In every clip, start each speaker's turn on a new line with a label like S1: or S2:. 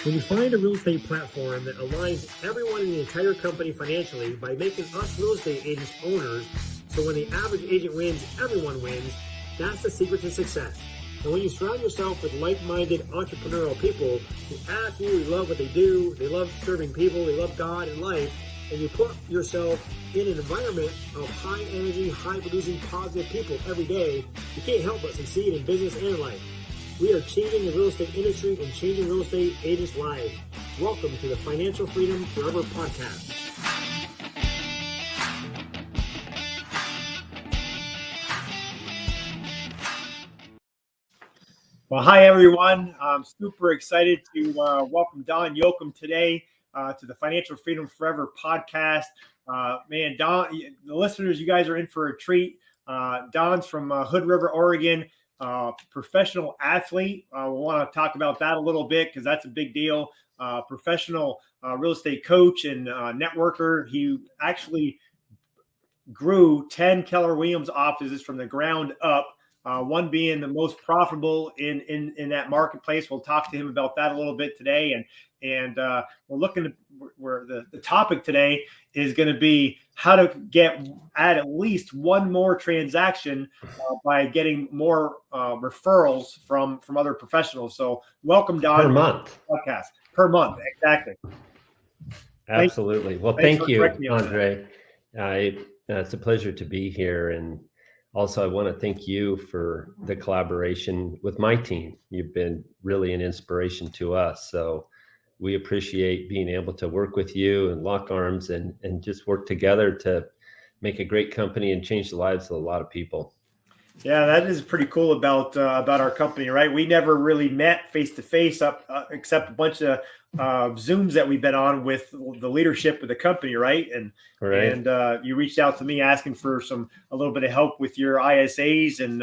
S1: When you find a real estate platform that aligns everyone in the entire company financially by making us real estate agents owners, so when the average agent wins, everyone wins, that's the secret to success. And when you surround yourself with like-minded entrepreneurial people who absolutely love what they do, they love serving people, they love God and life, and you put yourself in an environment of high energy, high producing, positive people every day, you can't help but succeed in business and life. We are changing the real estate industry and changing real estate agents' lives. Welcome to the Financial Freedom Forever podcast. Well, hi, everyone. I'm super excited to welcome Don YOAKUM today to the Financial Freedom Forever podcast. Man, Don, the listeners, you guys are in for a treat. Don's from Hood River, Oregon. Professional athlete. We'll want to talk about that a little bit because that's a big deal. Professional real estate coach and networker. He actually grew 10 Keller Williams offices from the ground up. One being the most profitable in that marketplace. We'll talk to him about that a little bit today. And we're looking at where the topic today is going to be how to add at least one more transaction by getting more referrals from other professionals. So welcome, Don.
S2: Per month.
S1: Podcast. Per month. Exactly.
S2: Absolutely. Well, thank you, Andre. It's a pleasure to be here. And also, I want to thank you for the collaboration with my team. You've been really an inspiration to us. So we appreciate being able to work with you and lock arms and just work together to make a great company and change the lives of a lot of people.
S1: Yeah, that is pretty cool about our company, right? We never really met face to face except a bunch of Zooms that we've been on with the leadership of the company, right? And you reached out to me asking for a little bit of help with your ISAs, and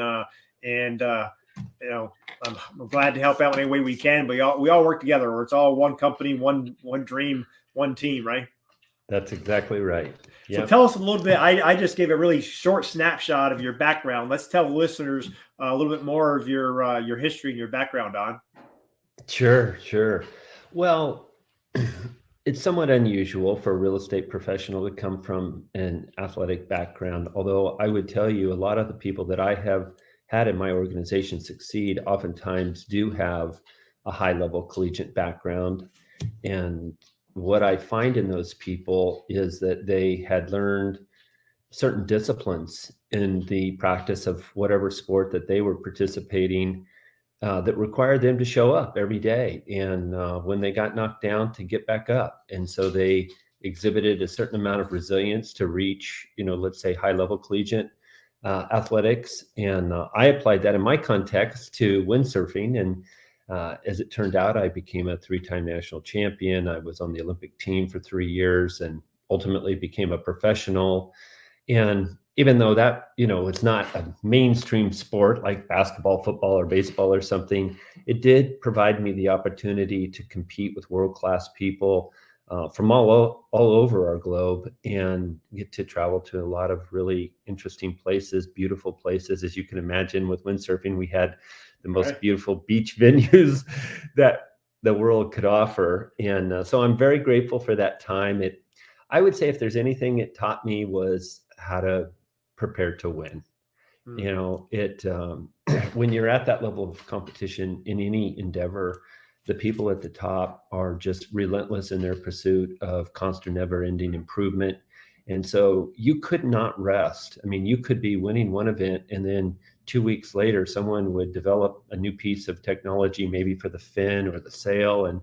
S1: you know, I'm glad to help out any way we can. But we all work together, or it's all one company, one dream, one team, right?
S2: That's exactly right. Yep.
S1: So tell us a little bit. I just gave a really short snapshot of your background. Let's tell the listeners a little bit more of your history and your background, Don.
S2: Sure. Well, it's somewhat unusual for a real estate professional to come from an athletic background, although I would tell you a lot of the people that I have had in my organization succeed oftentimes do have a high-level collegiate background. And what I find in those people is that they had learned certain disciplines in the practice of whatever sport that they were participating that required them to show up every day. And when they got knocked down, to get back up. And so they exhibited a certain amount of resilience to reach, let's say high-level collegiate athletics. And I applied that in my context to windsurfing. And as it turned out, I became a 3-time national champion. I was on the Olympic team for 3 years and ultimately became a professional. And even though that, it's not a mainstream sport like basketball, football, or baseball or something, it did provide me the opportunity to compete with world-class people from all over our globe and get to travel to a lot of really interesting places, beautiful places. As you can imagine, with windsurfing, we had the most beautiful beach venues that the world could offer. And so I'm very grateful for that time. I would say if there's anything it taught me was how to prepare to win. When you're at that level of competition in any endeavor, the people at the top are just relentless in their pursuit of constant, never-ending improvement. And so you could not rest. I mean, you could be winning one event and then 2 weeks later, someone would develop a new piece of technology, maybe for the fin or the sail, and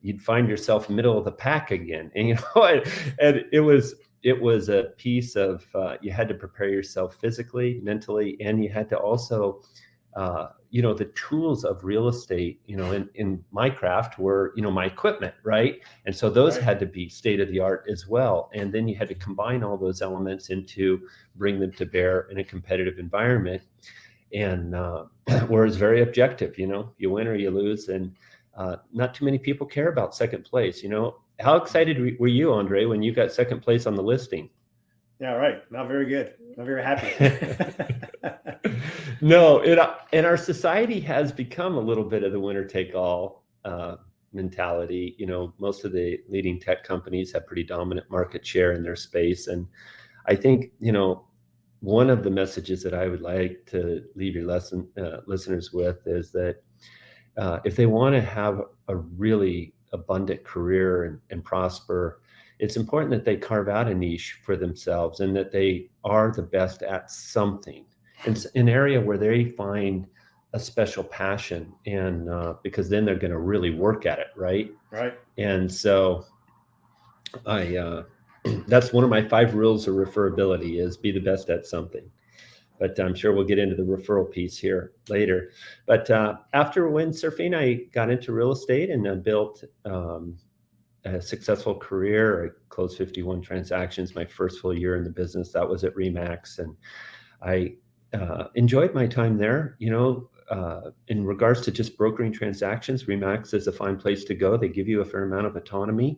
S2: you'd find yourself middle of the pack again. And, and it was a piece of, you had to prepare yourself physically, mentally, and you had to also, the tools of real estate, in my craft were, my equipment, right? And so those had to be state of the art as well. And then you had to combine all those elements bring them to bear in a competitive environment. And where it's very objective, you win or you lose. And not too many people care about second place. How excited were you, Andre, when you got second place on the listing?
S1: Yeah, right. Not very good. Not very happy.
S2: No, and our society has become a little bit of the winner take all mentality. Most of the leading tech companies have pretty dominant market share in their space. And I think, one of the messages that I would like to leave your listeners with is that if they want to have a really abundant career and prosper, it's important that they carve out a niche for themselves and that they are the best at something. It's an area where they find a special passion, and because then they're going to really work at it, right?
S1: Right.
S2: And so that's one of my 5 rules of referability is be the best at something. But I'm sure we'll get into the referral piece here later. But after windsurfing, I got into real estate and built a successful career. I closed 51 transactions my first full year in the business. That was at Remax. And I enjoyed my time there. In regards to just brokering transactions, Remax is a fine place to go. They give you a fair amount of autonomy.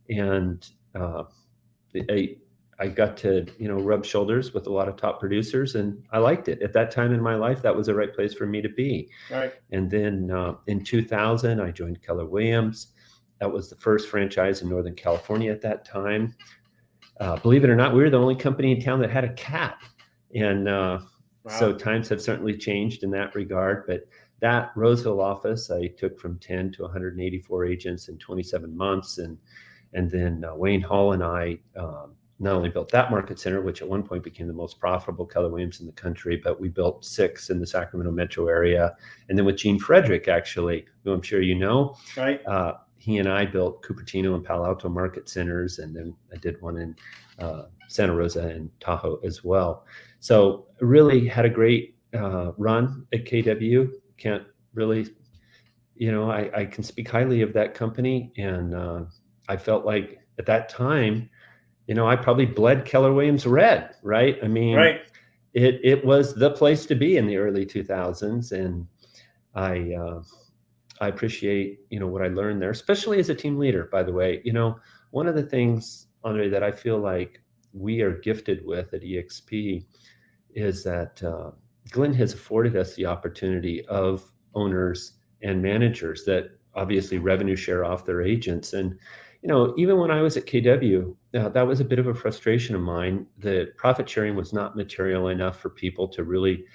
S2: And I got to, rub shoulders with a lot of top producers, and I liked it. At that time in my life, that was the right place for me to be.
S1: Right.
S2: And then in 2000, I joined Keller Williams. That was the first franchise in Northern California at that time. Believe it or not, we were the only company in town that had a cat. And so times have certainly changed in that regard. But that Roseville office, I took from 10 to 184 agents in 27 months. And then Wayne Hall and I not only built that market center, which at one point became the most profitable Keller Williams in the country, but we built 6 in the Sacramento Metro area. And then with Gene Frederick, actually, who I'm sure you know,
S1: right.
S2: He and I built Cupertino and Palo Alto market centers. And then I did one in Santa Rosa and Tahoe as well. So really had a great run at KW. Can't really, I can speak highly of that company. And I felt like at that time, I probably bled Keller Williams red, right? I mean,
S1: right.
S2: It was the place to be in the early 2000s. And I appreciate, what I learned there, especially as a team leader, by the way. One of the things, Andre, that I feel like we are gifted with at EXP is that Glenn has afforded us the opportunity of owners and managers that obviously revenue share off their agents. And even when I was at KW, that was a bit of a frustration of mine. The profit sharing was not material enough for people to really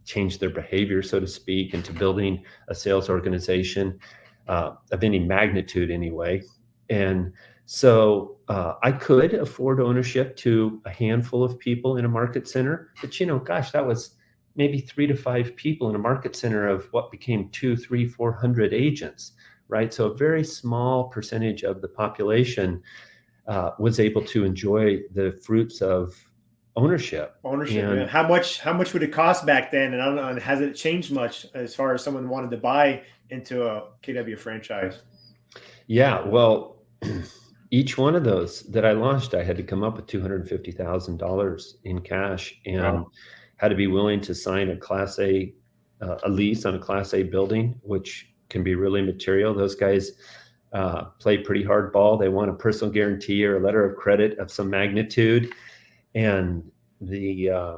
S2: change their behavior, so to speak, into building a sales organization of any magnitude anyway. And so I could afford ownership to a handful of people in a market center. But, gosh, that was maybe 3 to 5 people in a market center of what became 200, 300, 400 agents. Right. So a very small percentage of the population was able to enjoy the fruits of ownership.
S1: And how much would it cost back then? And I don't know, has it changed much as far as someone wanted to buy into a KW franchise?
S2: Yeah, well, each one of those that I launched, I had to come up with $250,000 in cash and had to be willing to sign a Class A, a lease on a Class A building, which can be really material. Those guys play pretty hard ball. They want a personal guarantee or a letter of credit of some magnitude. And then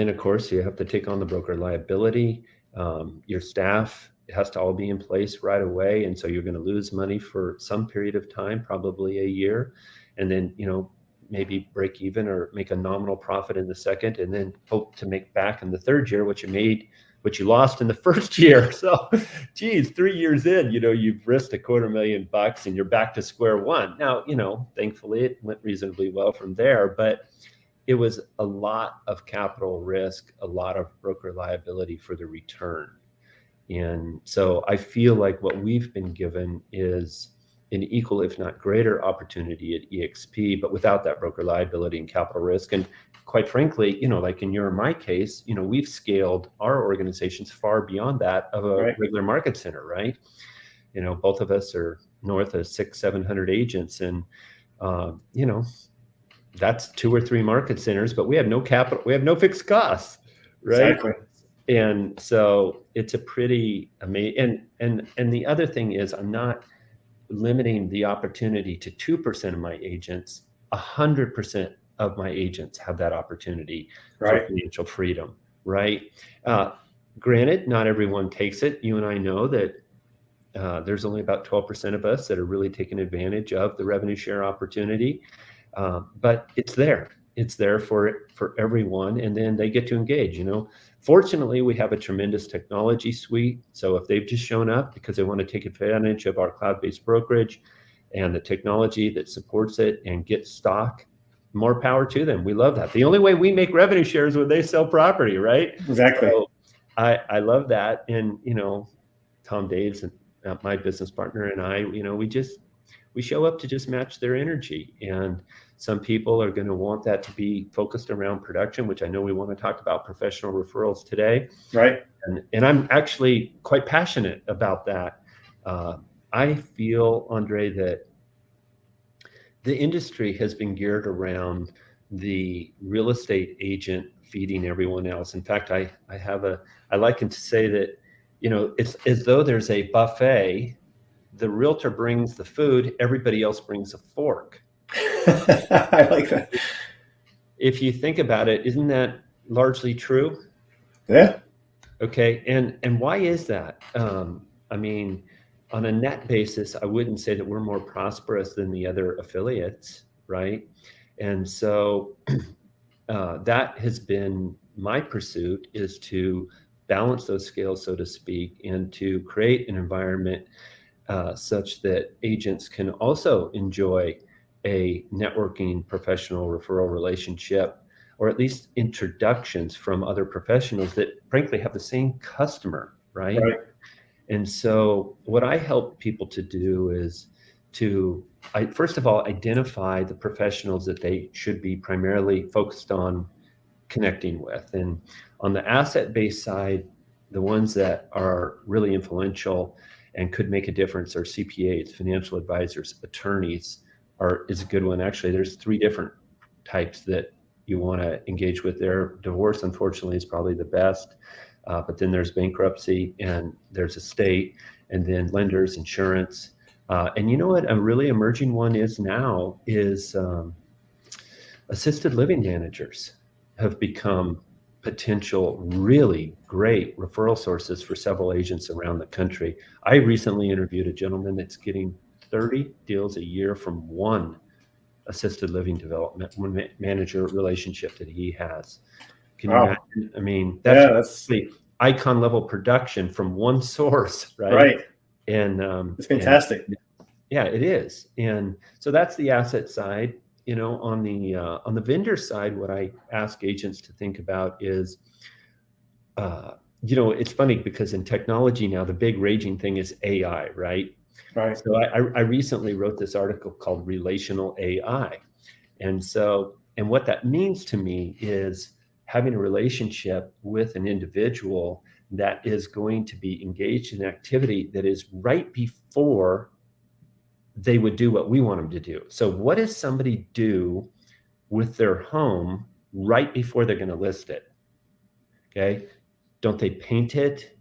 S2: of course you have to take on the broker liability. Your staff has to all be in place right away. And so you're going to lose money for some period of time, probably a year. And then, maybe break even or make a nominal profit in the second, and then hope to make back in the third year what you lost in the first year. So, geez, 3 years in, you've risked $250,000 and you're back to square one. Now, thankfully it went reasonably well from there, but it was a lot of capital risk, a lot of broker liability for the return. And so I feel like what we've been given is an equal, if not greater, opportunity at EXP, but without that broker liability and capital risk. And quite frankly, like in your and my case, we've scaled our organizations far beyond that of a regular market center, right? Both of us are north of 600-700 agents, and that's 2 or 3 market centers, but we have no capital, we have no fixed costs, right?
S1: Exactly.
S2: And so it's a pretty amazing. And the other thing is, I'm not limiting the opportunity to 2% of my agents. 100% of my agents have that opportunity for financial freedom, right? Granted, not everyone takes it. You and I know that There's only about 12% of us that are really taking advantage of the revenue share opportunity, but it's there. It's there for everyone, and then they get to engage. Fortunately, we have a tremendous technology suite. So if they've just shown up because they want to take advantage of our cloud-based brokerage and the technology that supports it and get stock, more power to them. We love that. The only way we make revenue shares is when they sell property, right?
S1: Exactly.
S2: So I love that. And, Tom Daves, and my business partner, and I, we show up to just match their energy. And some people are going to want that to be focused around production, which I know we want to talk about professional referrals today.
S1: Right.
S2: And I'm actually quite passionate about that. I feel, Andre, that the industry has been geared around the real estate agent feeding everyone else. In fact, I liken to say that, it's as though there's a buffet. The realtor brings the food, everybody else brings a fork.
S1: I like that.
S2: If you think about it, isn't that largely true?
S1: Yeah.
S2: Okay. And why is that? I mean, on a net basis, I wouldn't say that we're more prosperous than the other affiliates, right? And so that has been my pursuit, is to balance those scales, so to speak, and to create an environment such that agents can also enjoy a networking professional referral relationship, or at least introductions from other professionals that frankly have the same customer, right? And so what I help people to do is to, first of all, identify the professionals that they should be primarily focused on connecting with. And on the asset-based side, the ones that are really influential and could make a difference are CPAs, financial advisors, attorneys is a good one. Actually, there's 3 different types that you want to engage with there. Divorce, unfortunately, is probably the best. But then there's bankruptcy, and there's estate, and then lenders, insurance. And you know what a really emerging one is now is assisted living managers have become potential really great referral sources for several agents around the country. I recently interviewed a gentleman that's getting 30 deals a year from one assisted living development manager relationship that he has. Can you imagine? I mean, that's the icon level production from one source, right?
S1: Right.
S2: And
S1: it's fantastic.
S2: Yeah, it is. And so that's the asset side. On the vendor side, what I ask agents to think about is, it's funny because in technology now, the big raging thing is AI, right?
S1: Right.
S2: So I recently wrote this article called Relational AI. And what that means to me is having a relationship with an individual that is going to be engaged in activity that is right before they would do what we want them to do. So what does somebody do with their home right before they're going to list it? Okay. Don't they paint it,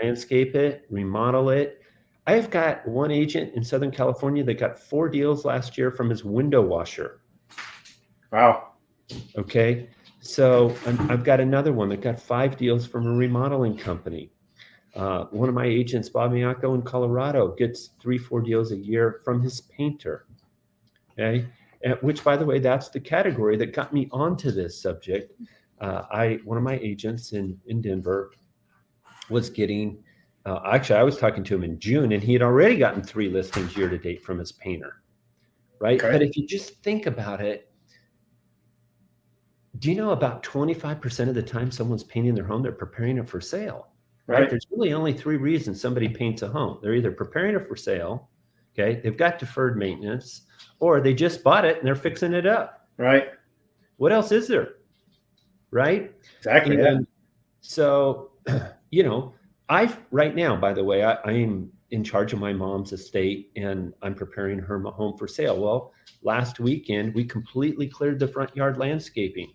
S2: landscape it, remodel it? I've got one agent in Southern California that got 4 deals last year from his window washer.
S1: Wow.
S2: Okay. So I've got another one that got 5 deals from a remodeling company. One of my agents, Bob Miacco in Colorado, gets 3-4 deals a year from his painter. Okay. Which, by the way, that's the category that got me onto this subject. One of my agents in Denver was getting, actually, I was talking to him in June, and he had already gotten 3 listings year to date from his painter. Right. Okay. But if you just think about it, do you know about 25% of the time someone's painting their home, they're preparing it for sale? Right. There's really only 3 reasons somebody paints a home. They're either preparing it for sale, okay, they've got deferred maintenance, or they just bought it and they're fixing it up.
S1: Right.
S2: What else is there? Right.
S1: Exactly.
S2: And so, right now, by the way, I'm in charge of my mom's estate and I'm preparing her home for sale. Well, last weekend, we completely cleared the front yard landscaping.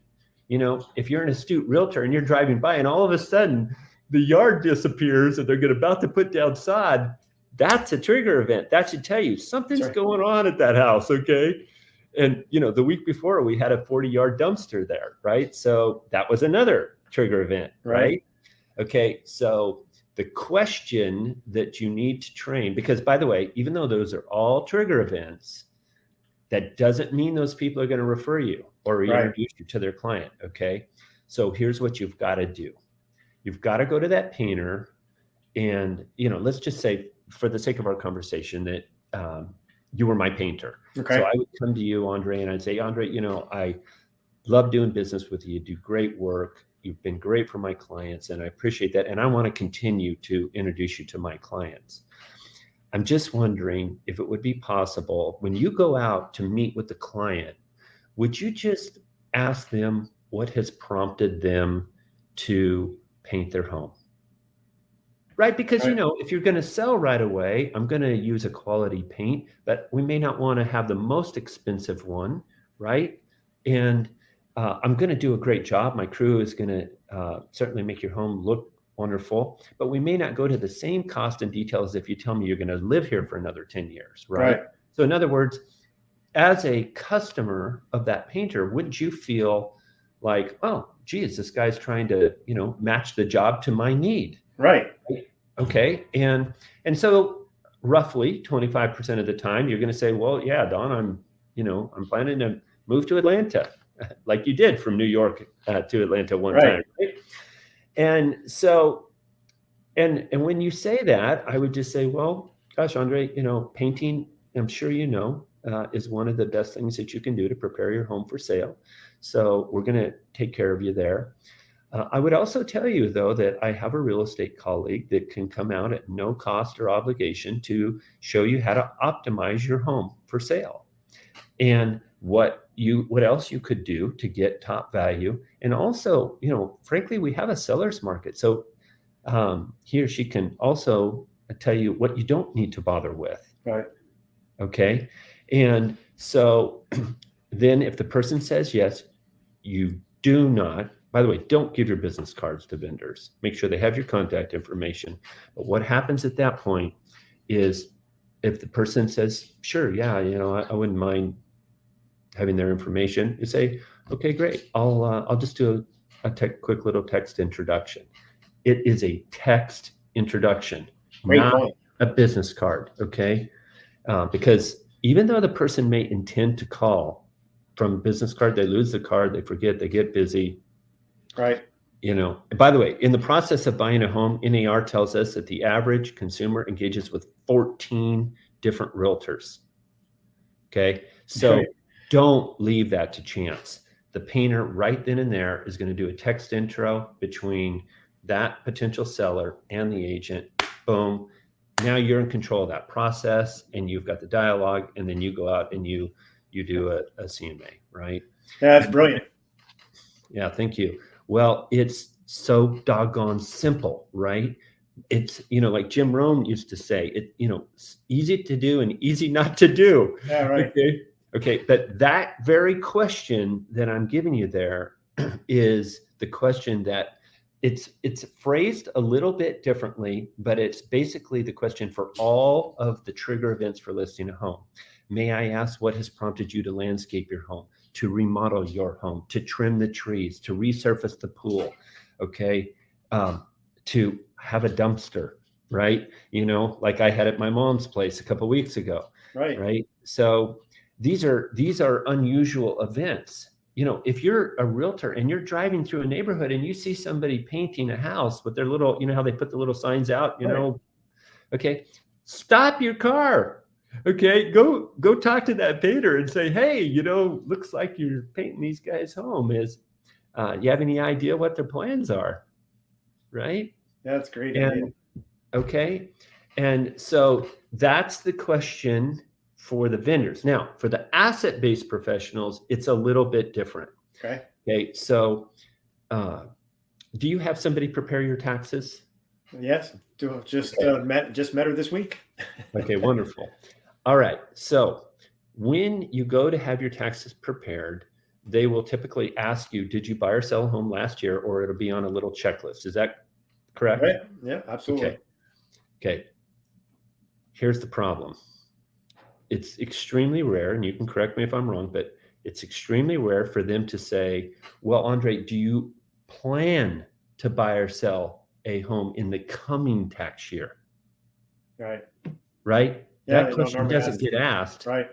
S2: If you're an astute realtor and you're driving by and all of a sudden the yard disappears and they're about to put down sod, that's a trigger event. That should tell you something's going on at that house. Okay. And, the week before we had a 40-yard dumpster there. Right. So that was another trigger event. Right. Okay. So The question that you need to train, because by the way, even though those are all trigger events, that doesn't mean those people are going to refer you or introduce you to their client. Okay. So here's what you've got to do. You've got to go to that painter and, let's just say for the sake of our conversation that you were my painter.
S1: Okay.
S2: So I would come to you, Andre, and I'd say, Andre, I love doing business with you. You do great work. You've been great for my clients, and I appreciate that. And I want to continue to introduce you to my clients. I'm just wondering if it would be possible when you go out to meet with the client, would you just ask them what has prompted them to paint their home? Right? Because, if you're going to sell right away, I'm going to use a quality paint, but we may not want to have the most expensive one, right? And I'm going to do a great job. My crew is going to certainly make your home look wonderful, but we may not go to the same cost and details if you tell me you're going to live here for another 10 years, right? So in other words, as a customer of that painter, wouldn't you feel like, oh, geez, this guy's trying to, match the job to my need?
S1: Right.
S2: Okay. And so roughly 25% of the time, you're going to say, well, yeah, Don, I'm planning to move to Atlanta, like you did from New York to Atlanta one time, right? And so, and when you say that, I would just say, well, gosh, Andre, painting, I'm sure is one of the best things that you can do to prepare your home for sale. So we're going to take care of you there. I would also tell you, though, that I have a real estate colleague that can come out at no cost or obligation to show you how to optimize your home for sale and what else you could do to get top value. And also, frankly, we have a seller's market. So he or she can also tell you what you don't need to bother with.
S1: Right.
S2: Okay. And so then if the person says yes, you do not. By the way, don't give your business cards to vendors. Make sure they have your contact information. But what happens at that point is if the person says, sure, yeah, I wouldn't mind having their information, you say, okay, great. I'll just do a quick little text introduction. It is a text introduction, not a business card, okay? Because even though the person may intend to call from a business card, they lose the card, they forget, they get busy.
S1: Right.
S2: By the way, in the process of buying a home, NAR tells us that the average consumer engages with 14 different realtors. Okay. So don't leave that to chance. The painter right then and there is going to do a text intro between that potential seller and the agent. Boom. Now you're in control of that process and you've got the dialogue, and then you go out and you do a CMA, right?
S1: Yeah, that's brilliant.
S2: Yeah, thank you. Well, it's so doggone simple, right? It's, like Jim Rohn used to say, it's easy to do and easy not to do.
S1: Yeah, right.
S2: Okay. But that very question that I'm giving you there is the question that it's phrased a little bit differently, but it's basically the question for all of the trigger events for listing a home. May I ask what has prompted you to landscape your home, to remodel your home, to trim the trees, to resurface the pool, okay, to have a dumpster, right? Like I had at my mom's place a couple of weeks ago, right? So these are unusual events. If you're a realtor and you're driving through a neighborhood and you see somebody painting a house with their little, how they put the little signs out, okay, stop your car. Okay, go talk to that painter and say, hey, looks like you're painting these guys' home. You have any idea what their plans are? Right?
S1: That's great.
S2: Okay. And so that's the question for the vendors. Now, for the asset-based professionals, it's a little bit different. Okay. So do you have somebody prepare your taxes?
S1: Yes. Just met her this week.
S2: Okay, wonderful. All right. So when you go to have your taxes prepared, they will typically ask you, did you buy or sell a home last year? Or it'll be on a little checklist. Is that correct?
S1: Right. Yeah, absolutely.
S2: Okay. Here's the problem. It's extremely rare, and you can correct me if I'm wrong, but it's extremely rare for them to say, well, Andre, do you plan to buy or sell a home in the coming tax year?
S1: Right.
S2: Right?
S1: Yeah,
S2: That question doesn't get asked.
S1: Right.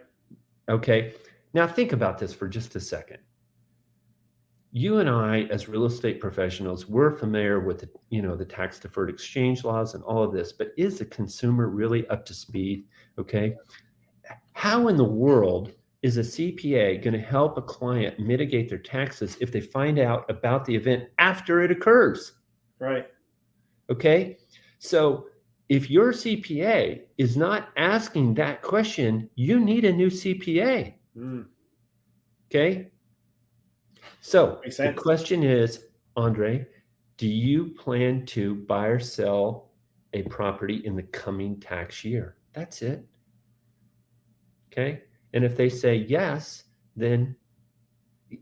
S2: Okay. Now think about this for just a second. You and I, as real estate professionals, we're familiar with the tax deferred exchange laws and all of this, but is the consumer really up to speed? Okay. How in the world is a CPA going to help a client mitigate their taxes if they find out about the event after it occurs?
S1: Right.
S2: Okay. So if your CPA is not asking that question, you need a new CPA. Okay. So the question is, Andre, do you plan to buy or sell a property in the coming tax year? That's it. Okay. And if they say yes, then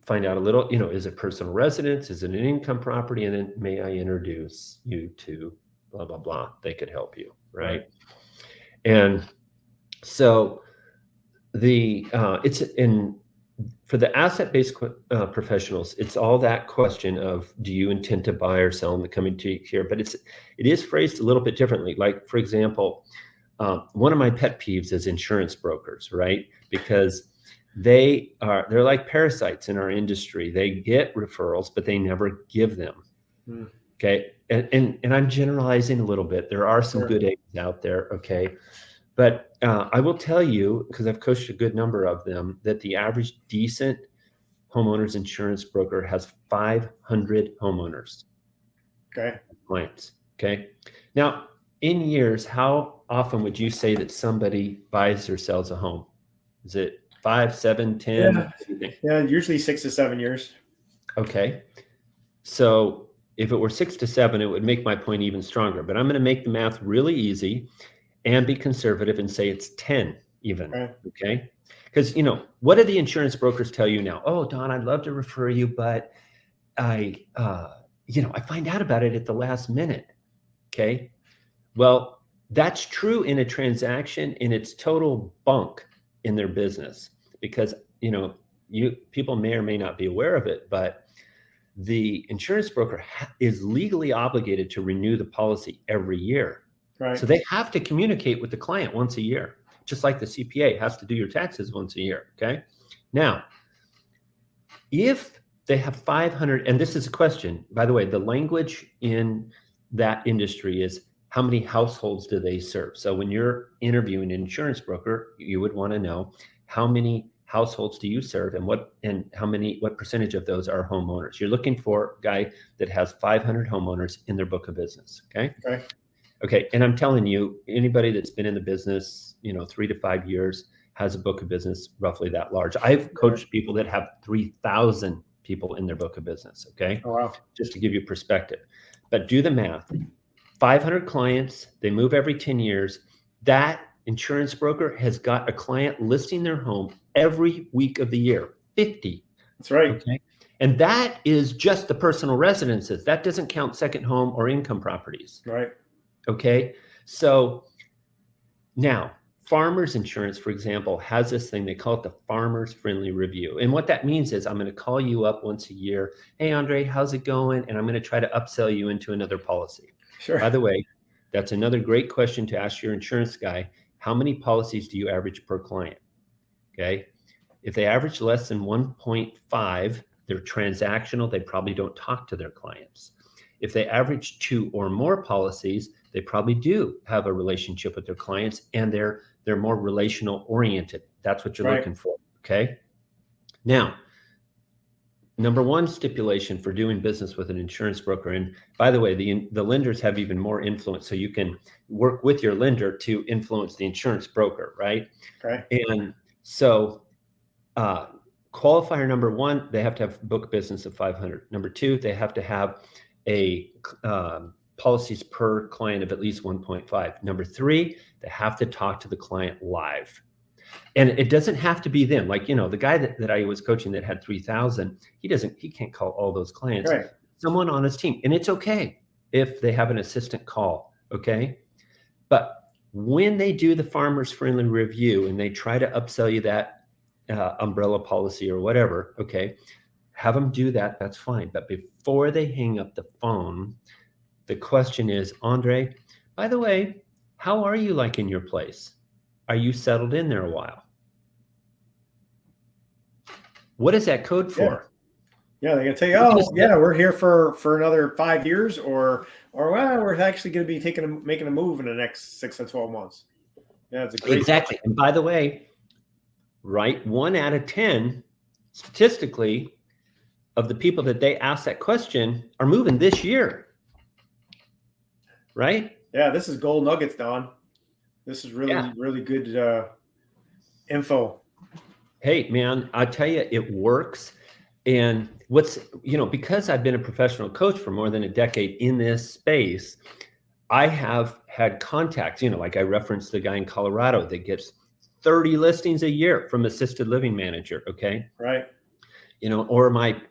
S2: find out a little, is it personal residence? Is it an income property? And then may I introduce you to blah, blah, blah. They could help you. Right. And so for the asset-based professionals, it's all that question of, do you intend to buy or sell in the coming year? But it is phrased a little bit differently. Like, for example, one of my pet peeves is insurance brokers, right? Because they're like parasites in our industry. They get referrals, but they never give them. Okay. And I'm generalizing a little bit. There are some good eggs out there. Okay. But I will tell you, because I've coached a good number of them, that the average decent homeowners insurance broker has 500 homeowners.
S1: Okay.
S2: Clients. Okay. Now, in years, how often would you say that somebody buys or sells a home? Is it 5, 7, 10?
S1: Yeah, usually 6 to 7 years.
S2: Okay. So if it were 6 to 7, it would make my point even stronger. But I'm going to make the math really easy and be conservative and say it's 10 even. Okay. Because, what do the insurance brokers tell you now? Oh, Don, I'd love to refer you, but I find out about it at the last minute. Okay. Well, that's true in a transaction, and it's total bunk in their business because, people may or may not be aware of it, but the insurance broker is legally obligated to renew the policy every year. Right. So they have to communicate with the client once a year, just like the CPA has to do your taxes once a year. Okay. Now, if they have 500, and this is a question, by the way, the language in that industry is how many households do they serve? So when you're interviewing an insurance broker, you would want to know how many households do you serve and what percentage of those are homeowners. You're looking for a guy that has 500 homeowners in their book of business. Okay. And I'm telling you, anybody that's been in the business, 3 to 5 years has a book of business roughly that large. I've coached people that have 3,000 people in their book of business. Okay.
S1: Oh, wow.
S2: Just to give you perspective, but do the math. 500 clients, they move every 10 years. That insurance broker has got a client listing their home every week of the year, 50.
S1: That's right.
S2: Okay. And that is just the personal residences. That doesn't count second home or income properties.
S1: Right.
S2: Okay. So now Farmers Insurance, for example, has this thing, they call it the Farmers Friendly Review. And what that means is I'm going to call you up once a year. Hey, Andre, how's it going? And I'm going to try to upsell you into another policy.
S1: Sure.
S2: By the way, that's another great question to ask your insurance guy. How many policies do you average per client? Okay. If they average less than 1.5, they're transactional. They probably don't talk to their clients. If they average 2 or more policies, they probably do have a relationship with their clients, and they're more relational oriented. That's what you're looking for. Okay. Now, number one stipulation for doing business with an insurance broker, and by the way, the lenders have even more influence, so you can work with your lender to influence the insurance broker, right?
S1: Okay.
S2: And so qualifier number one, they have to have book business of 500. Number two, they have to have a policies per client of at least 1.5. Number three, they have to talk to the client live. And it doesn't have to be them. Like, the guy that I was coaching that had 3,000, he can't call all those clients.
S1: Right.
S2: Someone on his team. And it's okay if they have an assistant call. Okay. But when they do the Farmers Friendly Review and they try to upsell you that umbrella policy or whatever, okay, have them do that. That's fine. But before they hang up the phone, The question is, Andre, by the way, how are you liking your place? Are you settled in there a while? What is that code for?
S1: Yeah, they're gonna tell you, oh, yeah, we're here for another 5 years, or well, we're actually going to be making a move in the next 6 to 12 months. Yeah, it's a great
S2: Exactly. And by the way, right, 1 out of 10 statistically of the people that they ask that question are moving this year. Right?
S1: Yeah, this is gold nuggets, Don. This is really good info.
S2: Hey, man, I tell you, it works. And what's, because I've been a professional coach for more than a decade in this space, I have had contacts, like I referenced the guy in Colorado that gets 30 listings a year from assisted living manager. Okay.
S1: Right.
S2: Or my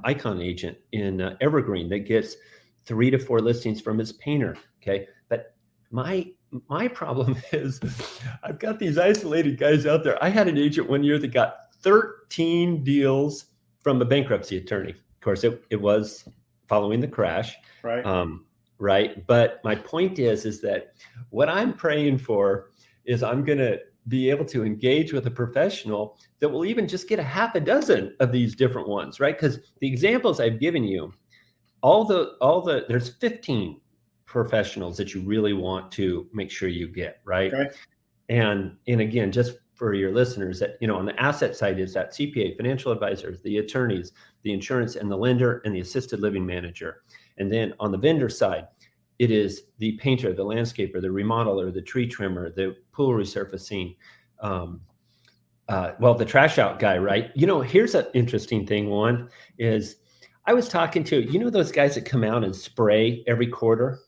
S2: icon agent in Evergreen that gets 3 to 4 listings from his painter. Okay. But my problem is I've got these isolated guys out there. I had an agent one year that got 13 deals from a bankruptcy attorney. Of course, it was following the crash.
S1: Right.
S2: Right. But my point is that what I'm praying for is I'm going to be able to engage with a professional that will even just get a half a dozen of these different ones. Right. Because the examples I've given you, there's 15 professionals that you really want to make sure you get. Right.
S1: Okay.
S2: And again, just for your listeners, that on the asset side is that CPA, financial advisors, the attorneys, the insurance and the lender, and the assisted living manager. And then on the vendor side, it is the painter, the landscaper, the remodeler, the tree trimmer, the pool resurfacing, the trash out guy, right? Here's an interesting thing. One is I was talking to, those guys that come out and spray every quarter,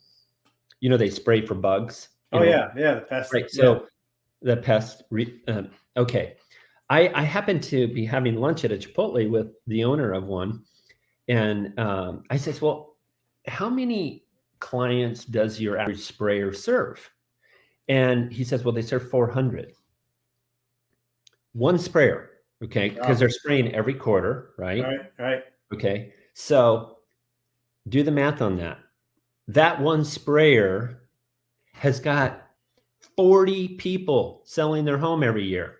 S2: they spray for bugs.
S1: Yeah. The pest.
S2: Right.
S1: Yeah.
S2: So the pest. Okay. I happened to be having lunch at a Chipotle with the owner of one. And I says, well, how many clients does your average sprayer serve? And he says, well, they serve 400. One sprayer. Okay. Because they're spraying every quarter. Right.
S1: Right.
S2: Okay. So do the math on that. That one sprayer has got 40 people selling their home every year.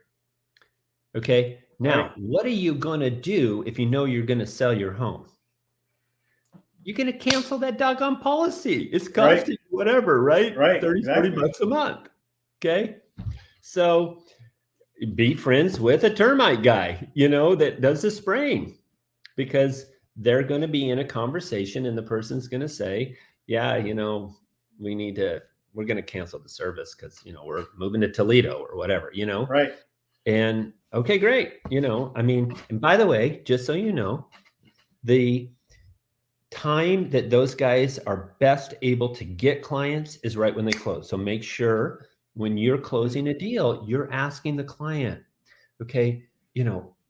S2: Okay. Now, What are you going to do if you know you're going to sell your home? You're going to cancel that doggone policy. It's costing you whatever, right?
S1: Right.
S2: 30,
S1: exactly.
S2: 40 bucks a month. Okay. So be friends with a termite guy, that does the spraying, because they're going to be in a conversation and the person's going to say, yeah, we're going to cancel the service because, we're moving to Toledo or whatever,
S1: Right.
S2: And okay, great. And by the way, just so you know, the time that those guys are best able to get clients is right when they close. So make sure when you're closing a deal, you're asking the client, okay,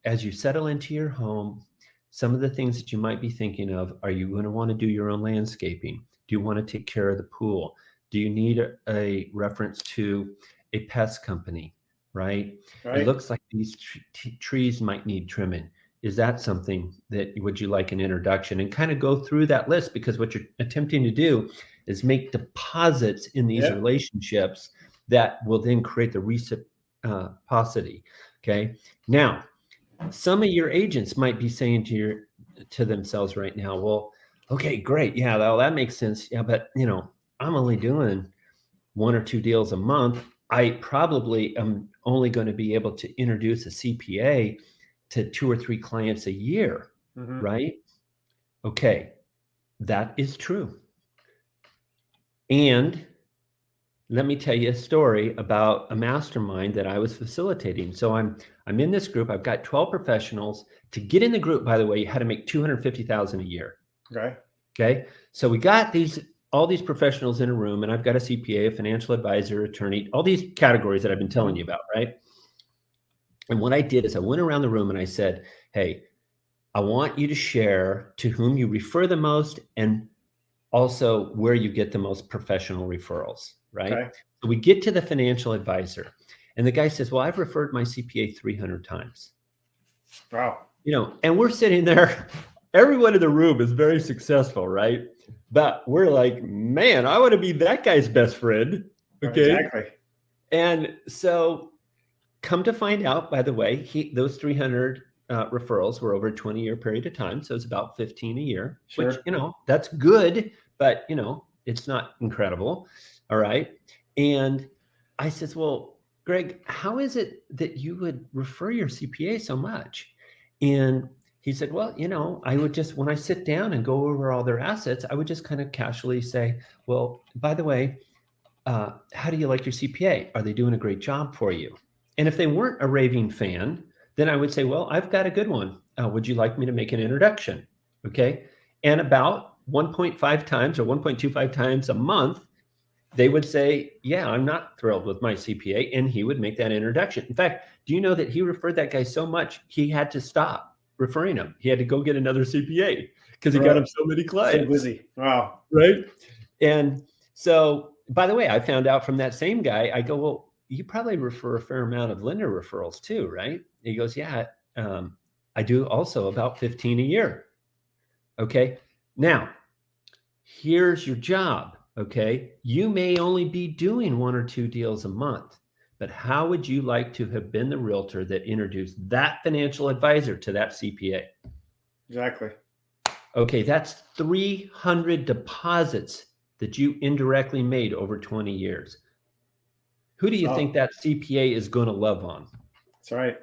S2: as you settle into your home, some of the things that you might be thinking of, are you going to want to do your own landscaping? Do you want to take care of the pool? Do you need a reference to a pest company, right? It looks like these trees might need trimming. Is that something that would you like an introduction? And kind of go through that list, because what you're attempting to do is make deposits in these relationships that will then create the reciprocity. Okay. Now, some of your agents might be saying to themselves right now, well, okay, great. Yeah, well, that makes sense. Yeah, but I'm only doing 1 or 2 deals a month. I probably am only going to be able to introduce a CPA to 2 or 3 clients a year, right? Okay, that is true. And let me tell you a story about a mastermind that I was facilitating. So I'm in this group. I've got 12 professionals. To get in the group, by the way, you had to make $250,000 a year. Okay. So we got all these professionals in a room, and I've got a CPA, a financial advisor, attorney, all these categories that I've been telling you about, right? And what I did is I went around the room and I said, hey, I want you to share to whom you refer the most, and also where you get the most professional referrals, right?
S1: Okay.
S2: So we get to the financial advisor, and the guy says, well, I've referred my CPA 300 times.
S1: Wow.
S2: And we're sitting there everyone in the room is very successful, right? But we're like, man, I want to be that guy's best friend. Okay.
S1: Exactly.
S2: And so come to find out, by the way, those 300 referrals were over a 20-year period of time. So it's about 15 a year,
S1: Sure.
S2: which, that's good, but, it's not incredible. All right. And I says, well, Greg, how is it that you would refer your CPA so much? And he said, well, I would just, when I sit down and go over all their assets, I would just kind of casually say, well, by the way, how do you like your CPA? Are they doing a great job for you? And if they weren't a raving fan, then I would say, well, I've got a good one. Would you like me to make an introduction? Okay. And about 1.5 times or 1.25 times a month, they would say, yeah, I'm not thrilled with my CPA. And he would make that introduction. In fact, do you know that he referred that guy so much, he had to stop referring him. He had to go get another CPA because he got him so many clients.
S1: So busy. Wow.
S2: Right. And so, by the way, I found out from that same guy, I go, well, you probably refer a fair amount of lender referrals too, right? He goes, yeah, I do also about 15 a year. Okay. Now, here's your job. Okay. You may only be doing 1 or 2 deals a month, but how would you like to have been the realtor that introduced that financial advisor to that CPA?
S1: Exactly.
S2: Okay. That's 300 deposits that you indirectly made over 20 years. Who do you think that CPA is going to love on?
S1: That's right.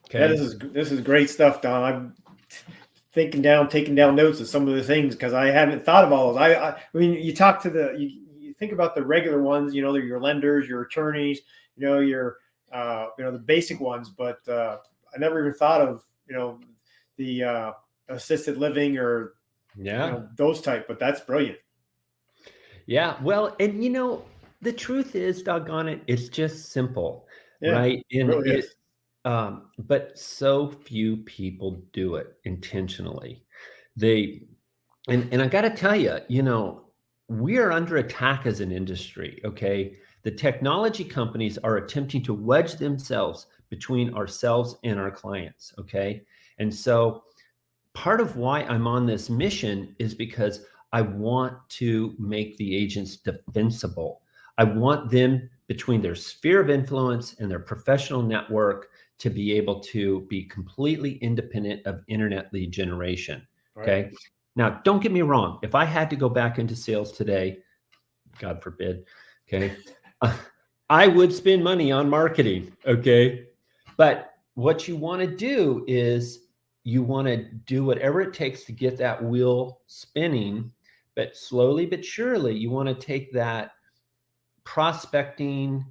S2: Okay.
S1: Yeah, this is great stuff, Don. I'm taking down notes of some of the things because I haven't thought of all those. I mean, you talk to you think about the regular ones, your lenders, your attorneys, your the basic ones, but I never even thought of the assisted living or those type. But that's brilliant.
S2: Yeah. Well, and the truth is, doggone it, it's just simple, right? And
S1: it really is.
S2: But so few people do it intentionally. And I got to tell you, we are under attack as an industry. Okay. The technology companies are attempting to wedge themselves between ourselves and our clients. Okay. And so part of why I'm on this mission is because I want to make the agents defensible. I want them, between their sphere of influence and their professional network, to be able to be completely independent of internet lead generation. Okay. Right. Now, don't get me wrong. If I had to go back into sales today, God forbid, okay, I would spend money on marketing. Okay. But what you want to do is you want to do whatever it takes to get that wheel spinning, but slowly but surely, you want to take that prospecting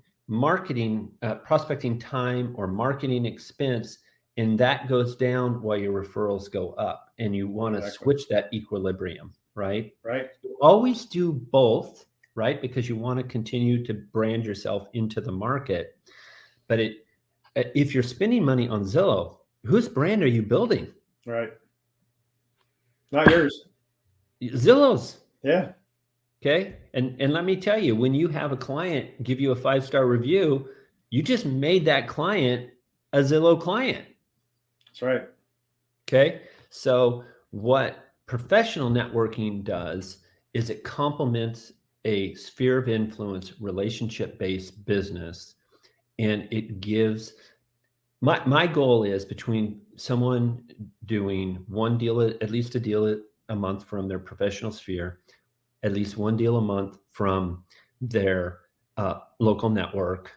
S2: time or marketing expense, and that goes down while your referrals go up, and you want to switch that equilibrium, right?
S1: Right.
S2: You always do both, right? Because you want to continue to brand yourself into the market. But if you're spending money on Zillow, whose brand are you building?
S1: Right. Not yours.
S2: Zillow's.
S1: Yeah.
S2: Okay. And let me tell you, when you have a client give you a 5-star review, you just made that client a Zillow client.
S1: That's right.
S2: Okay. So what professional networking does is it complements a sphere of influence, relationship-based business. And it gives, my goal is between someone doing one deal, at least a deal a month from their professional sphere, at least one deal a month from their local network,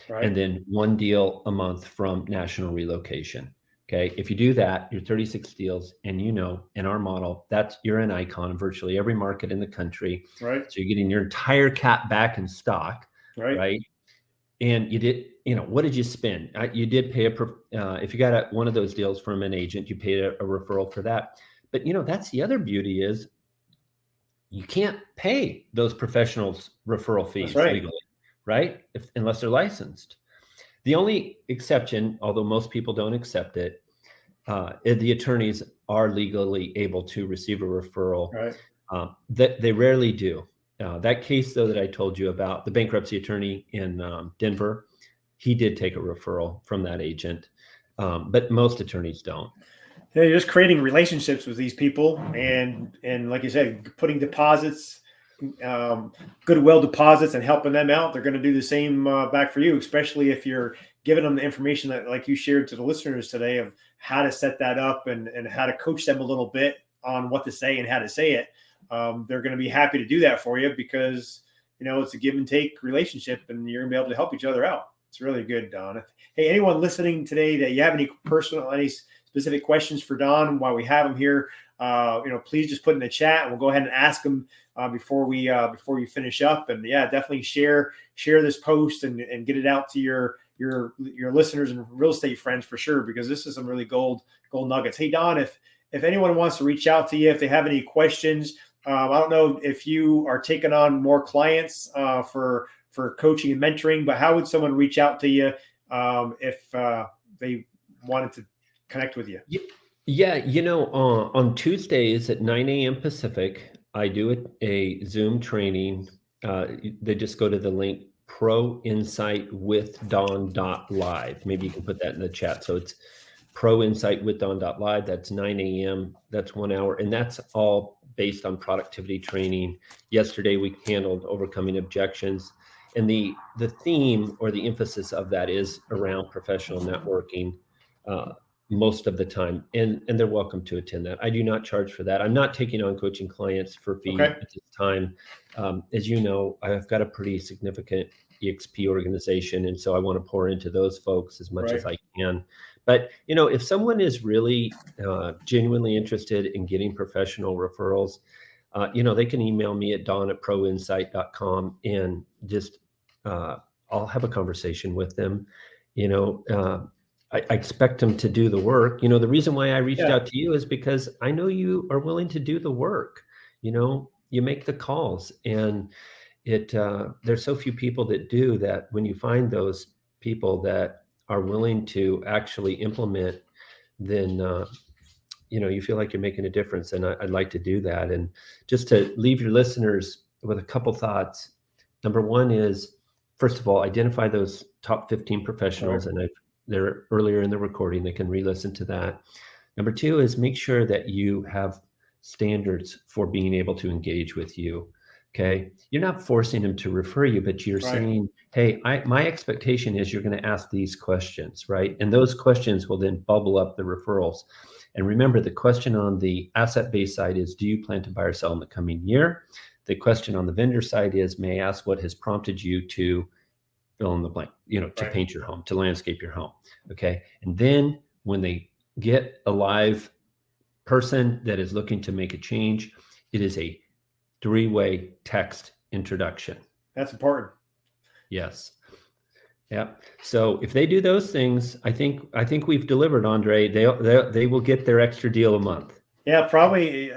S2: right, and then one deal a month from national relocation. Okay. If you do that, you're 36 deals, and in our model, you're an icon in virtually every market in the country.
S1: Right.
S2: So you're getting your entire cap back in stock. Right. And you did, what did you spend? You did pay if you got one of those deals from an agent, you paid a referral for that. But that's the other beauty is you can't pay those professionals referral fees legally, right? Unless they're licensed. The only exception, although most people don't accept it, the attorneys are legally able to receive a referral.
S1: Right.
S2: That they rarely do. That case, though, that I told you about, the bankruptcy attorney in Denver, he did take a referral from that agent, but most attorneys don't.
S1: Yeah, you're just creating relationships with these people, and like you said, putting deposits, goodwill deposits, and helping them out. They're going to do the same back for you, especially if you're giving them the information that, like you shared to the listeners today, of how to set that up and how to coach them a little bit on what to say and how to say it. They're going to be happy to do that for you because it's a give and take relationship, and you're going to be able to help each other out. It's really good, Don. Hey, anyone listening today that you have any specific questions for Don while we have him here, please just put in the chat, and we'll go ahead and ask him before you finish up. And yeah, definitely share this post and get it out to your listeners and real estate friends for sure, because this is some really gold nuggets. Hey, Don, if anyone wants to reach out to you, if they have any questions, I don't know if you are taking on more clients for coaching and mentoring, but how would someone reach out to you if they wanted to connect with you?
S2: Yeah, on Tuesdays at 9 a.m. Pacific, I do a Zoom training. They just go to the link ProInsightWithDon.live. Maybe you can put that in the chat. So it's ProInsightWithDon.live. That's 9 a.m. That's 1 hour. And that's all based on productivity training. Yesterday, we handled overcoming objections. And the theme or the emphasis of that is around professional networking most of the time. And they're welcome to attend that. I do not charge for that. I'm not taking on coaching clients for fee at this time. As you know, I've got a pretty significant EXP organization. And so I want to pour into those folks as much as I can. But, if someone is really genuinely interested in getting professional referrals, they can email me at don@proinsight.com and just I'll have a conversation with them. I expect them to do the work. The reason why I reached out to you is because I know you are willing to do the work. You make the calls, and there's so few people that do that. When you find those people that are willing to actually implement, then you feel like you're making a difference. And I'd like to do that. And just to leave your listeners with a couple thoughts. Number one is, first of all, identify those top 15 professionals. And they're earlier in the recording. They can re-listen to that. Number two is make sure that you have standards for being able to engage with you. Okay. You're not forcing them to refer you, but you're saying, hey, my expectation is you're going to ask these questions, right? And those questions will then bubble up the referrals. And remember, the question on the asset-based side is, do you plan to buy or sell in the coming year? The question on the vendor side is, may I ask what has prompted you to fill in the blank, to paint your home, to landscape your home. Okay. And then when they get a live person that is looking to make a change, it is a 3-way text introduction.
S1: That's important.
S2: Yes. Yeah. So if they do those things, I think we've delivered, Andre. They will get their extra deal a month.
S1: Yeah, probably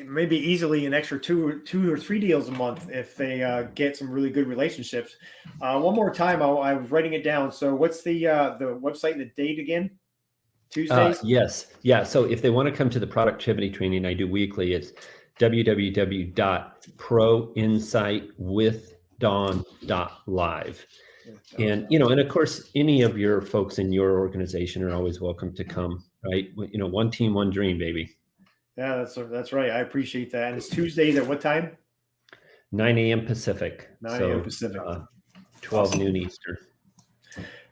S1: maybe easily an extra two or three deals a month if they get some really good relationships. One more time, I was writing it down. So what's the website and the date again? Tuesdays?
S2: Yes. Yeah. So if they want to come to the productivity training I do weekly, it's www.proinsightwithdon.live. And, and of course, any of your folks in your organization are always welcome to come, right? One team, one dream, baby.
S1: Yeah, that's right. I appreciate that. And it's Tuesdays at what time?
S2: 9 a.m. Pacific.
S1: 9 a.m. Pacific.
S2: 12 noon Eastern.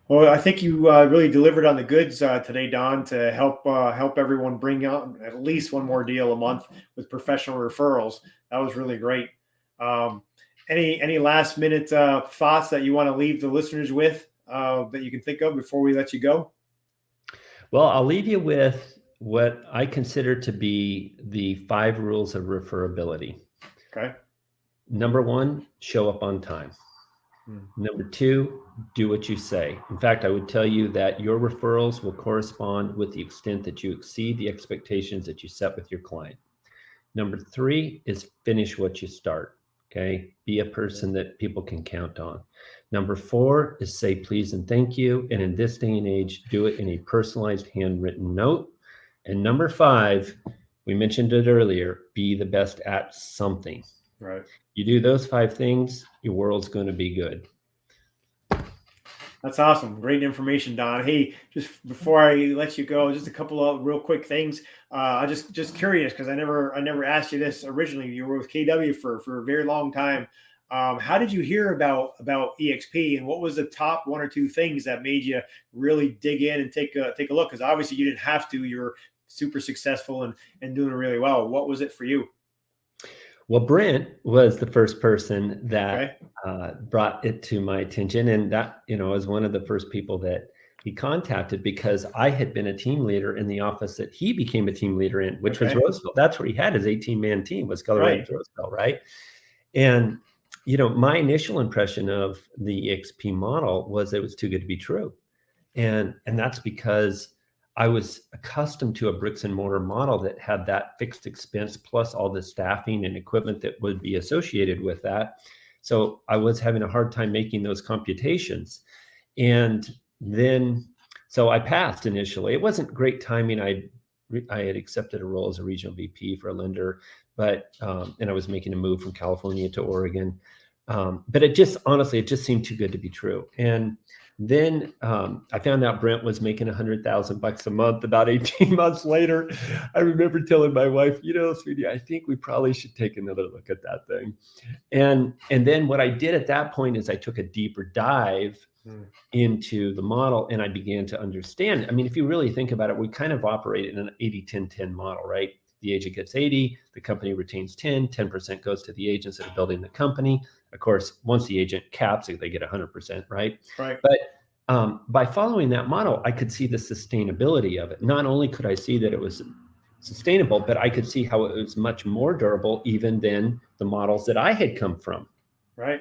S1: Well, I think you really delivered on the goods today, Don, to help everyone bring out at least one more deal a month with professional referrals. That was really great. Any last minute thoughts that you want to leave the listeners with that you can think of before we let you go?
S2: Well, I'll leave you with what I consider to be the 5 rules of referability.
S1: Okay.
S2: Number 1, show up on time. Number 2, do what you say. In fact, I would tell you that your referrals will correspond with the extent that you exceed the expectations that you set with your client. Number 3 is finish what you start. Okay. Be a person that people can count on. Number 4 is say please and thank you. And in this day and age, do it in a personalized handwritten note. And number 5, we mentioned it earlier, be the best at something.
S1: Right.
S2: You do those 5 things, your world's going to be good.
S1: That's awesome. Great information, Don. Hey, just before I let you go, just a couple of real quick things. I just curious because I never asked you this originally. You were with KW for a very long time. How did you hear about EXP, and what was the top one or two things that made you really dig in and take a look? Because obviously you didn't have to. You're super successful and doing really well. What was it for you?
S2: Well, Brent was the first person
S1: Okay.
S2: that brought it to my attention, and that was one of the first people that he contacted because I had been a team leader in the office that he became a team leader in, which was
S1: Okay.
S2: Roseville. That's where he had his 18-man team, was Keller
S1: Right.
S2: Roseville, right? And my initial impression of the EXP model was it was too good to be true. And that's because I was accustomed to a bricks and mortar model that had that fixed expense plus all the staffing and equipment that would be associated with that. So I was having a hard time making those computations. And then, so I passed initially. It wasn't great timing. I had accepted a role as a regional VP for a lender, but and I was making a move from California to Oregon. But it just honestly, it just seemed too good to be true. And then I found out Brent was making $100,000 a month. About 18 months later, I remember telling my wife, sweetie, I think we probably should take another look at that thing. And then what I did at that point is I took a deeper dive into the model and I began to understand. I mean, if you really think about it, we kind of operate in an 80-10-10 model, right? The agent gets 80, the company retains 10% goes to the agents that are building the company. Of course, once the agent caps it, they get 100%, right?
S1: Right.
S2: But by following that model, I could see the sustainability of it. Not only could I see that it was sustainable, but I could see how it was much more durable even than the models that I had come from.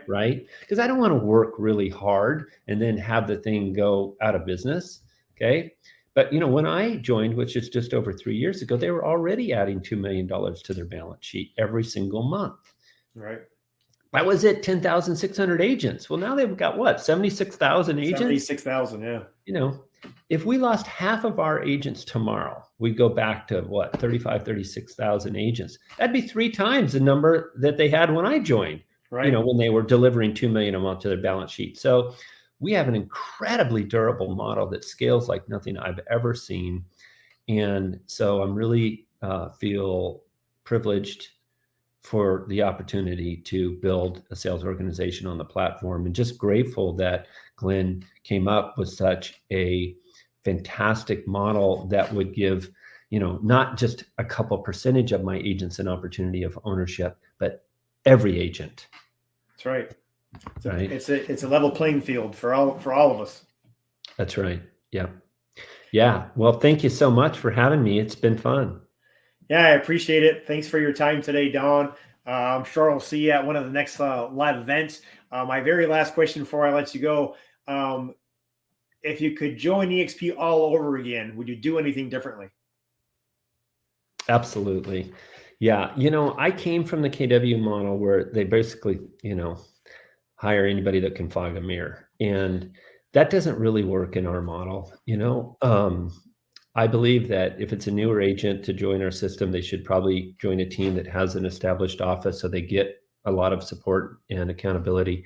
S2: Right? Because I don't want to work really hard and then have the thing go out of business. Okay. But when I joined, which is just over 3 years ago, they were already adding $2 million to their balance sheet every single month.
S1: Right.
S2: That was it, 10,600 agents. Well, now they've got what, 76,000 agents?
S1: 76,000, yeah.
S2: If we lost half of our agents tomorrow, we'd go back to what, 35, 36,000 agents. That'd be 3 times the number that they had when I joined.
S1: Right.
S2: When they were delivering 2 million a month to their balance sheet. So we have an incredibly durable model that scales like nothing I've ever seen. And so I'm really feel privileged for the opportunity to build a sales organization on the platform, and just grateful that Glenn came up with such a fantastic model that would give, not just a couple percentage of my agents an opportunity of ownership, but every agent.
S1: That's right. It's a level playing field for all of us.
S2: That's right. Yeah. Well, thank you so much for having me. It's been fun.
S1: Yeah, I appreciate it. Thanks for your time today, Don. I'm sure I'll see you at one of the next live events. My very last question before I let you go. If you could join EXP all over again, would you do anything differently?
S2: Absolutely. Yeah. I came from the KW model where they basically, hire anybody that can fog a mirror. And that doesn't really work in our model. I believe that if it's a newer agent to join our system, they should probably join a team that has an established office so they get a lot of support and accountability.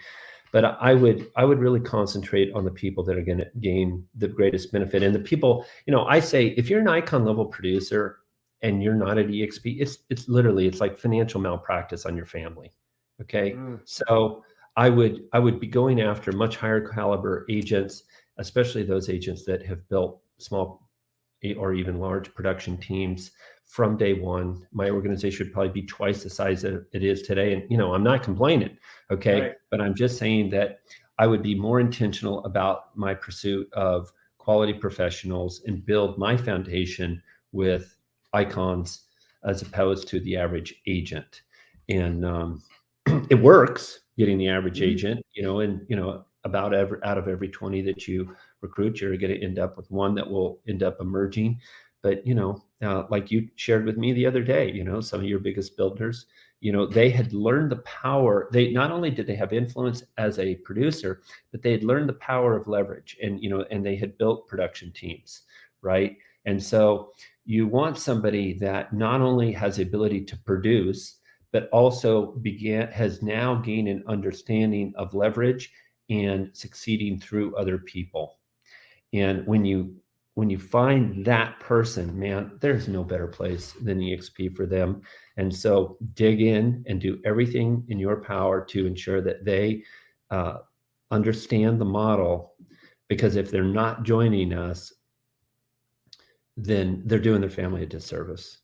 S2: But I would really concentrate on the people that are going to gain the greatest benefit. And the people, I say, if you're an icon level producer and you're not at EXP, it's literally, it's like financial malpractice on your family. Okay. So I would be going after much higher caliber agents, especially those agents that have built small or even large production teams from day one. My organization would probably be twice the size that it is today. And, I'm not complaining. Okay. Right. But I'm just saying that I would be more intentional about my pursuit of quality professionals and build my foundation with icons as opposed to the average agent. And it works getting the average agent, about out of every 20 that you recruit, you're going to end up with one that will end up emerging. But, like you shared with me the other day, some of your biggest builders, they had learned the power. They not only did they have influence as a producer, but they had learned the power of leverage, and, and they had built production teams. Right. And so you want somebody that not only has the ability to produce, but also has now gained an understanding of leverage and succeeding through other people. And when you find that person, man, there's no better place than EXP for them. And so dig in and do everything in your power to ensure that they understand the model, because if they're not joining us, then they're doing their family a disservice.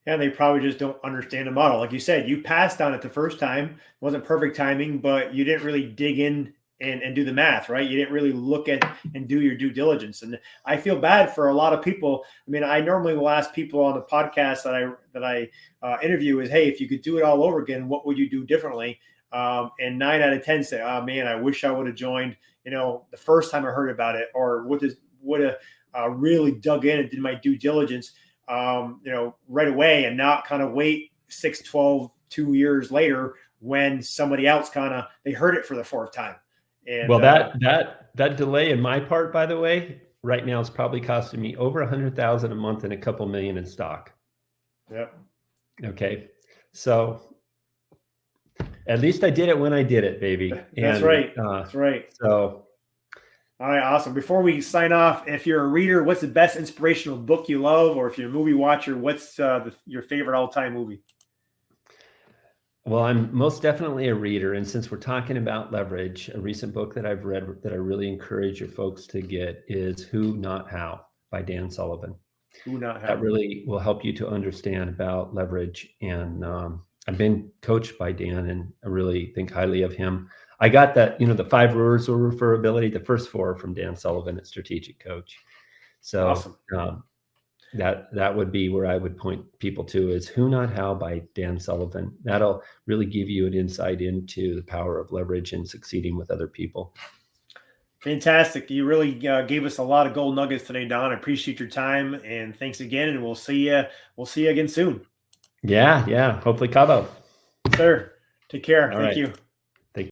S1: And they probably just don't understand the model. Like you said, you passed on it the first time. It wasn't perfect timing, but you didn't really dig in and do the math, right? You didn't really look at and do your due diligence. And I feel bad for a lot of people. I mean, I normally will ask people on the podcast that I interview is, hey, if you could do it all over again, what would you do differently? And 9 out of 10 say, oh man, I wish I would have joined, the first time I heard about it, or would have really dug in and did my due diligence, right away, and not kind of wait 6, 12, 2 years later when somebody else they heard it for the fourth time. And
S2: well, that delay in my part, by the way, right now is probably costing me over $100,000 a month and a couple million in stock.
S1: Yep.
S2: Okay. So at least I did it when I did it, baby.
S1: That's right. That's right.
S2: So.
S1: All right, awesome. Before we sign off, if you're a reader, what's the best inspirational book you love? Or if you're a movie watcher, what's your favorite all-time movie?
S2: Well, I'm most definitely a reader. And since we're talking about leverage, a recent book that I've read that I really encourage your folks to get is Who Not How by Dan Sullivan.
S1: Who Not How.
S2: That really will help you to understand about leverage. And I've been coached by Dan, and I really think highly of him. I got that, the 5 rules of referability, the first 4 from Dan Sullivan at Strategic Coach. So
S1: awesome.
S2: That would be where I would point people to, is Who Not How by Dan Sullivan. That'll really give you an insight into the power of leverage and succeeding with other people. Fantastic. You really gave us a lot of gold nuggets today, Don. I appreciate your time, and thanks again. And we'll see you again soon. Yeah. Hopefully Cabo.
S1: Sir, take care.
S2: All
S1: Thank
S2: right.
S1: you.